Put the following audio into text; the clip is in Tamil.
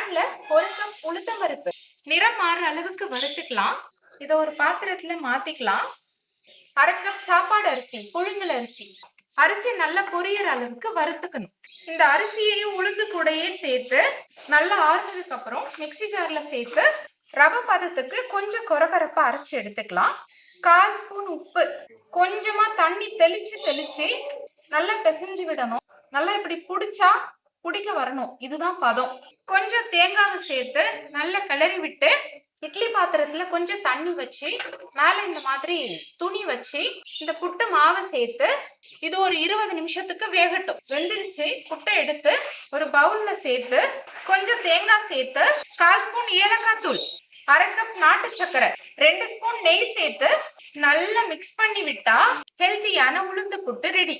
பேன்ல 1 கப் உளுத்தம் பருப்பு நிறம் மாற அளவுக்கு வறுத்துக்கலாம். இதை ஒரு பாத்திரத்துல மாத்திக்கலாம். 1/2 கப் சாப்பாடு அரிசி, புழுங்கல் அரிசி. அரிசி நல்லா பொரியற அளவுக்கு வறுத்துக்கணும். இந்த அரிசியையும் உளுந்து கூடயே சேர்த்து நல்லா ஆறுனதுக்கு அப்புறம் மிக்ஸி ஜார்ல சேர்த்து ரவை பதத்துக்கு கொஞ்சம் கொரகொரப்பா அரைச்சு எடுத்துக்கலாம். 1/4 ஸ்பூன் உப்பு, கொஞ்சமா தண்ணி தெளிச்சு நல்லா பிசைஞ்சு விடணும். நல்லா இப்படி புடிக்க வரணும். இதுதான் பதம். கொஞ்சம் தேங்காவை சேர்த்து நல்லா கிளறி விட்டு இட்லி பாத்திரத்துல கொஞ்சம் தண்ணி வச்சு மேல இந்த மாதிரி துணி வச்சு இந்த புட்டு மாவை சேர்த்து இது ஒரு 20 நிமிஷத்துக்கு வேகட்டும். வெந்துடுச்சு. புட்டை எடுத்து ஒரு பவுல்ல சேர்த்து கொஞ்சம் தேங்காய் சேர்த்து 1/4 ஸ்பூன் ஏலக்காய் தூள், 1/2 கப் நாட்டு சர்க்கரை, 2 ஸ்பூன் நெய் சேர்த்து நல்லா மிக்ஸ் பண்ணி விட்டா ஹெல்த்தியான உளுந்து புட்டு ரெடி.